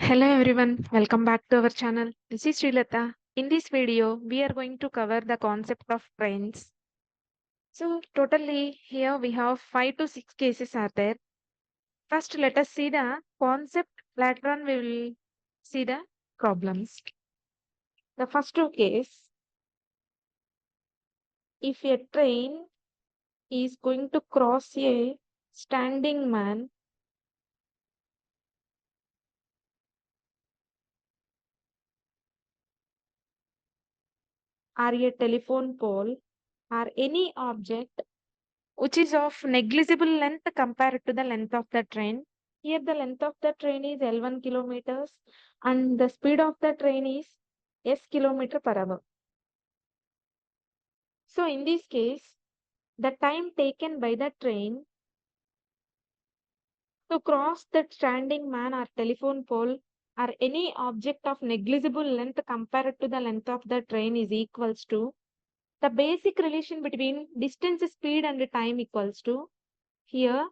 Hello everyone, welcome back to our channel. This is Srilata. In this video, we are going to cover the concept of trains. So totally here we have 5 to 6 cases are there. First let us see the concept, later on we will see the problems. The first two case, if a train is going to cross a standing man or a telephone pole or any object which is of negligible length compared to the length of the train. Here the length of the train is L1 kilometers and the speed of the train is S kilometer per hour. So in this case, the time taken by the train to cross the standing man or telephone pole or any object of negligible length compared to the length of the train is equals to the basic relation between distance, speed and time equals to here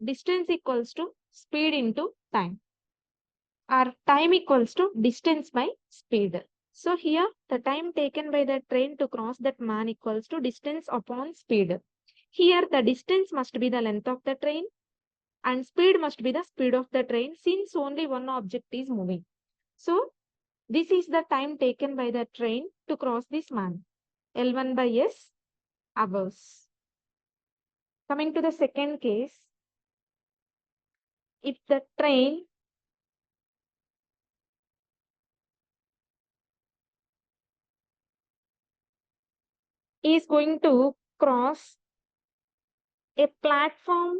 distance equals to speed into time or time equals to distance by speed. So here the time taken by the train to cross that man equals to distance upon speed. Here the distance must be the length of the train and speed must be the speed of the train since only one object is moving. So this is the time taken by the train to cross this man. L1 by S hours. Coming to the second case, if the train is going to cross a platform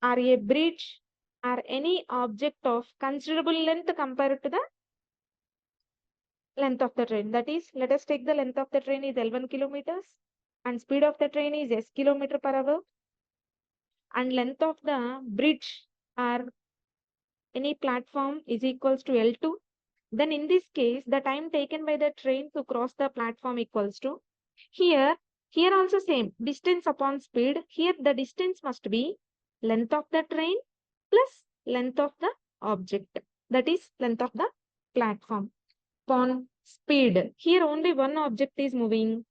or a bridge or any object of considerable length compared to the length of the train. That is, let us take the length of the train is L1 kilometers and speed of the train is S kilometer per hour and length of the bridge or any platform is equals to L2. Then in this case, the time taken by the train to cross the platform equals to here, here also same distance upon speed. Here the distance must be length of the train plus length of the object, that is length of the platform upon speed. Here only one object is moving,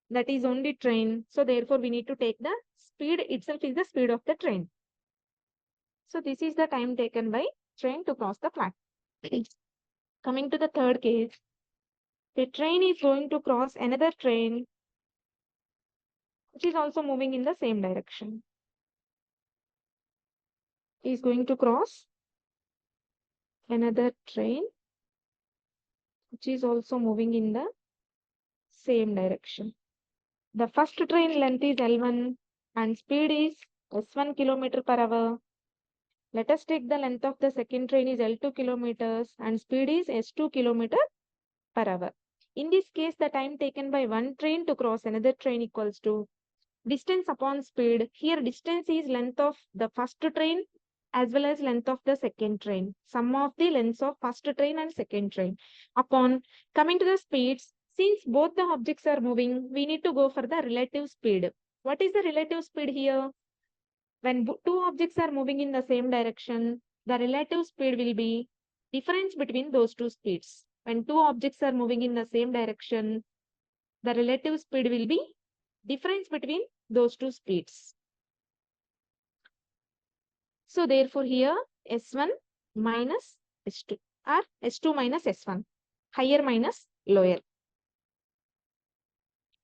that is only train. So therefore we need to take the speed itself is the speed of the train. So this is the time taken by train to cross the platform. Coming to the third case, the train is going to cross another train which is also moving in the same direction. Is going to cross another train which is also moving in the same direction. The first train length is L1 and speed is S1 kilometer per hour. Let us take the length of the second train is L2 kilometers and speed is S2 kilometer per hour. In this case, the time taken by one train to cross another train equals to distance upon speed. Here distance is length of the first train as well as length of the second train. Sum of the lengths of first train and second train. Upon coming to the speeds, since both the objects are moving, we need to go for the relative speed. What is the relative speed here? When two objects are moving in the same direction, the relative speed will be difference between those two speeds. When two objects are moving in the same direction, the relative speed will be difference between those two speeds. So therefore here S1 minus S2 or S2 minus S1, higher minus lower.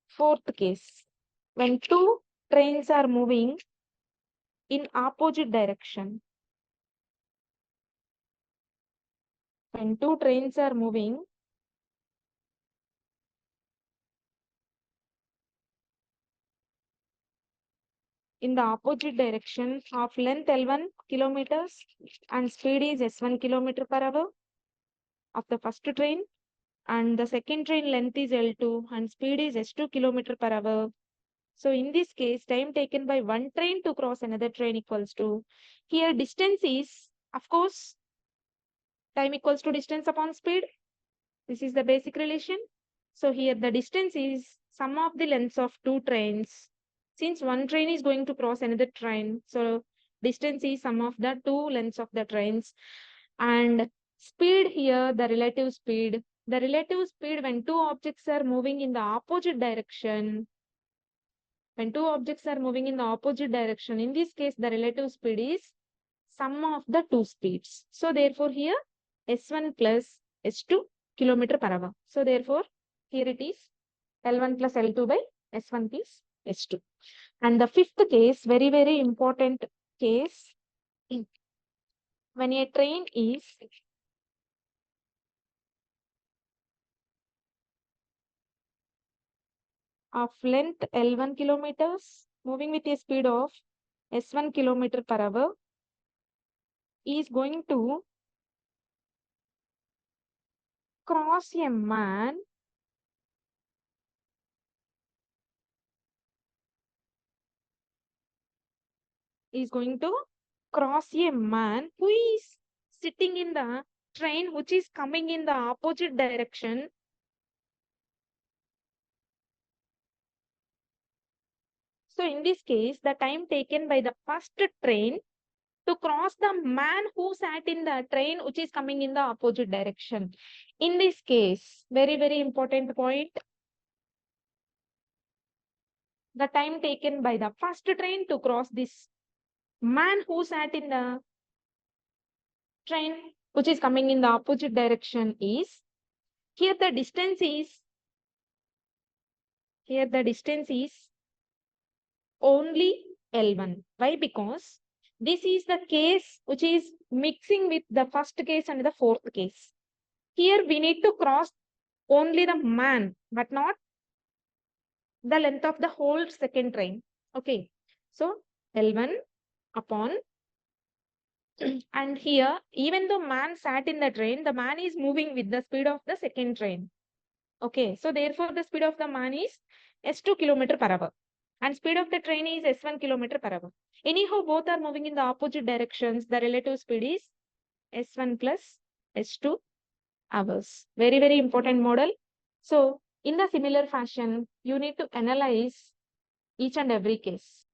Fourth case, when two trains are moving in opposite direction. When two trains are moving in the opposite direction of length L1 kilometers and speed is S1 kilometer per hour of the first train and the second train length is L2 and speed is S2 kilometer per hour. So in this case, time taken by one train to cross another train equals to, here distance is, of course, time equals to distance upon speed. This is the basic relation. So here the distance is sum of the lengths of two trains Since one train is going to cross another train, so distance is sum of the two lengths of the trains. And speed here, the relative speed. The relative speed when two objects are moving in the opposite direction. When two objects are moving in the opposite direction, in this case, the relative speed is sum of the two speeds. So therefore here S1 plus S2 kilometer per hour. So therefore here it is L1 plus L2 by S1 plus S2. And the fifth case, very, very important case, when a train is of length L1 kilometers moving with a speed of S1 kilometer per hour is going to cross a man is going to cross a man who is sitting in the train which is coming in the opposite direction. So in this case, the time taken by the first train to cross the man who sat in the train which is coming in the opposite direction. In this case, very, very important point, the time taken by the first train to cross this man who sat in the train which is coming in the opposite direction is, here the distance is only L1. Why? Because this is the case which is mixing with the first case and the fourth case. Here we need to cross only the man, but not the length of the whole second train. Okay. So L1 upon and here, even though man sat in the train, the man is moving with the speed of the second train. Okay, so therefore the speed of the man is S2 kilometer per hour and speed of the train is S1 kilometer per hour. Anyhow, both are moving in the opposite directions. The relative speed is S1 plus S2 hours. Very, very important model. So in the similar fashion, you need to analyze each and every case.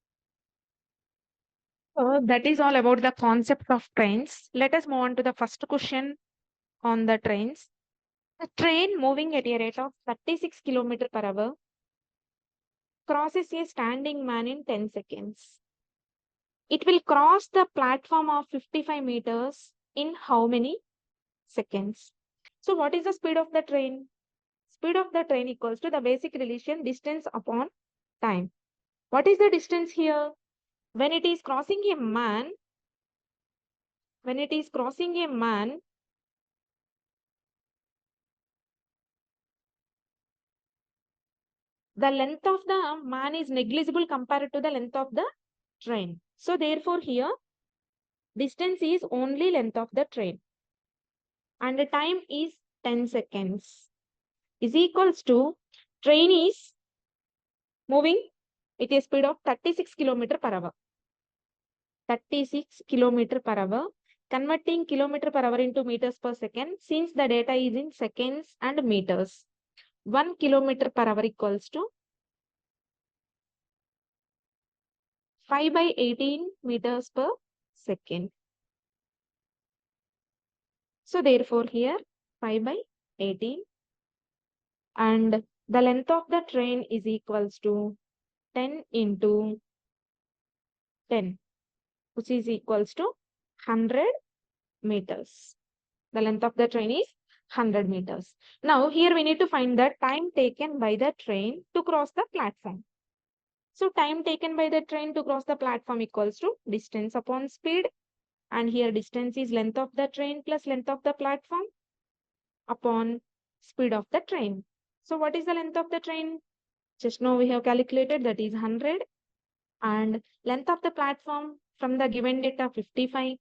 So that is all about the concept of trains. Let us move on to the first question on the trains. A train moving at a rate of 36 km per hour crosses a standing man in 10 seconds. It will cross the platform of 55 meters in how many seconds? So what is the speed of the train? Speed of the train equals to the basic relation distance upon time. What is the distance here? When it is crossing a man, when it is crossing a man, the length of the man is negligible compared to the length of the train. So therefore here, distance is only length of the train. And the time is 10 seconds. Is equals to train is moving at a speed of 36 km per hour. 36 km per hour. Converting kilometer per hour into meters per second, since the data is in seconds and meters. 1 kilometer per hour equals to 5 by 18 meters per second. So therefore here 5 by 18 and the length of the train is equals to 10 into 10, which is equals to 100 meters. The length of the train is 100 meters. Now here we need to find the time taken by the train to cross the platform. So time taken by the train to cross the platform equals to distance upon speed. And here distance is length of the train plus length of the platform upon speed of the train. So what is the length of the train? Just now we have calculated, that is 100. And length of the platform from the given data 55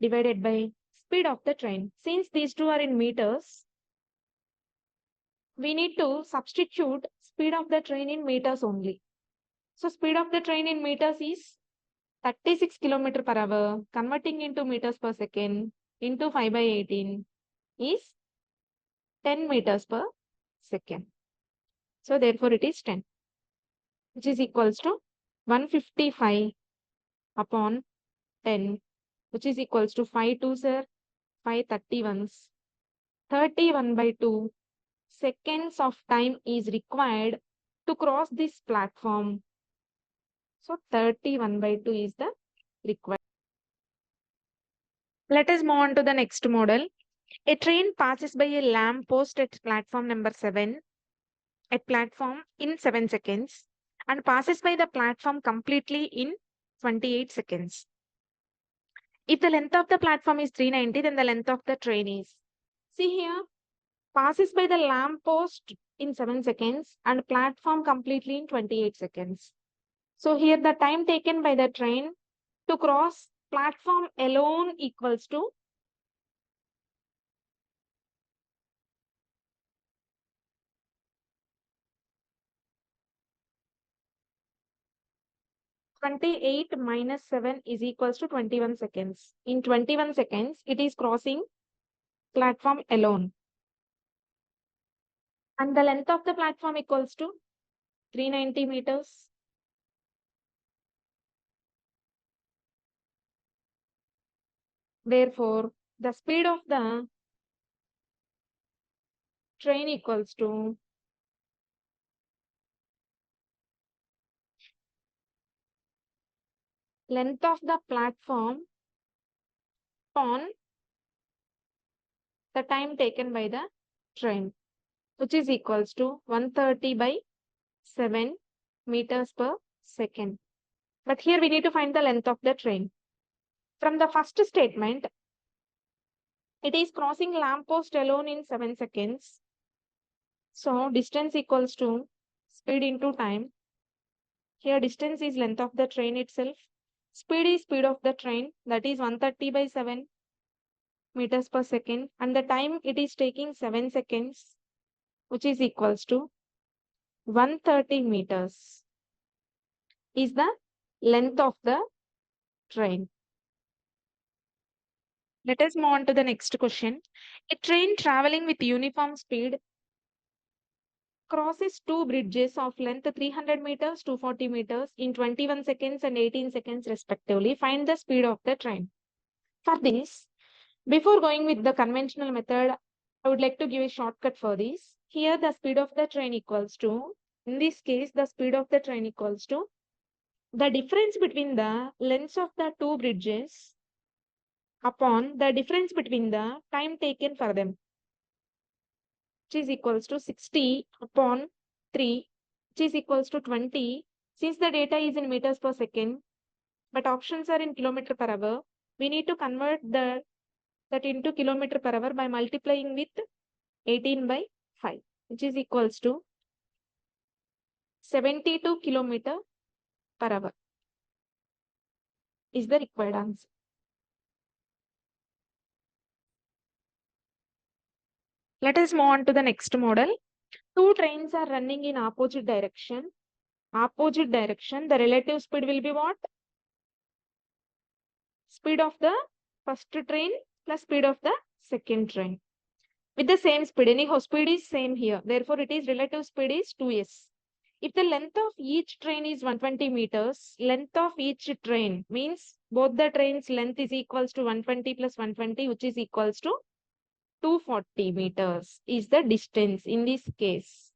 divided by speed of the train. Since these two are in meters, we need to substitute speed of the train in meters only. So speed of the train in meters is 36 km per hour, converting into meters per second into 5 by 18 is 10 meters per second. So therefore it is 10. which is equals to 155 upon 10, which is equals to 5 2s are 531s. 31 by 2 seconds of time is required to cross this platform. So 31 by 2 is the required. Let us move on to the next model. A train passes by a lamp post at platform number 7 at platform in 7 seconds and passes by the platform completely in 28 seconds. If the length of the platform is 390, then the length of the train is. See here, passes by the lamp post in 7 seconds and platform completely in 28 seconds. So here the time taken by the train to cross platform alone equals to 28 minus 7 is equals to 21 seconds. In 21 seconds, it is crossing platform alone. And the length of the platform equals to 390 meters. Therefore, the speed of the train equals to length of the platform upon the time taken by the train, which is equals to 130 by 7 meters per second. But here we need to find the length of the train. From the first statement, it is crossing lamppost alone in 7 seconds. So distance equals to speed into time. Here distance is length of the train itself. Speed is speed of the train, that is 130 by 7 meters per second, and the time it is taking 7 seconds, which is equals to 130 meters is the length of the train. Let us move on to the next question. A train traveling with uniform speed crosses two bridges of length 300 meters, 240 meters in 21 seconds and 18 seconds respectively. Find the speed of the train. For this, before going with the conventional method, I would like to give a shortcut for this. Here the speed of the train equals to, in this case, the speed of the train equals to the difference between the lengths of the two bridges upon the difference between the time taken for them, which is equals to 60 upon 3, which is equals to 20. Since the data is in meters per second, but options are in kilometer per hour, we need to convert that into kilometer per hour by multiplying with 18 by 5, which is equals to 72 kilometer per hour is the required answer. Let us move on to the next model. Two trains are running in opposite direction. Opposite direction, the relative speed will be what? Speed of the first train plus speed of the second train. With the same speed, anyhow, speed is same here. Therefore, it is relative speed is 2s. If the length of each train is 120 meters, length of each train means both the trains length is equals to 120 plus 120, which is equals to 240 meters is the distance in this case.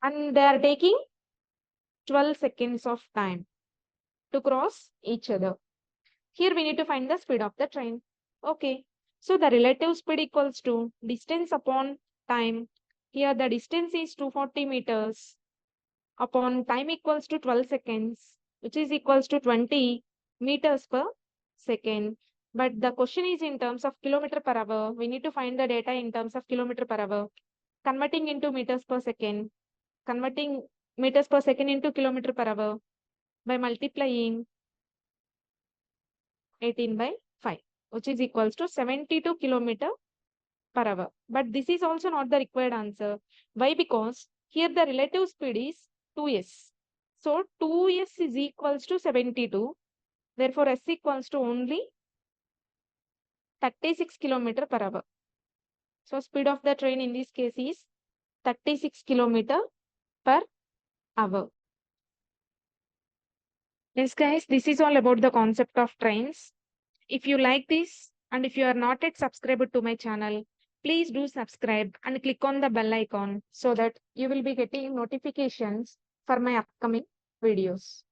And they are taking 12 seconds of time to cross each other. Here we need to find the speed of the train. Okay. So the relative speed equals to distance upon time. Here the distance is 240 meters upon time equals to 12 seconds, which is equals to 20 meters per second. But the question is in terms of kilometer per hour. We need to find the data in terms of kilometer per hour. Converting into meters per second. Converting meters per second into kilometer per hour by multiplying 18 by 5, which is equals to 72 kilometer per hour. But this is also not the required answer. Why? Because here the relative speed is 2s. So 2s is equals to 72. Therefore, s equals to only 36 kilometer per hour. So speed of the train in this case is 36 kilometer per hour. Yes, guys, this is all about the concept of trains. If you like this and if you are not yet subscribed to my channel, please do subscribe and click on the bell icon so that you will be getting notifications for my upcoming videos.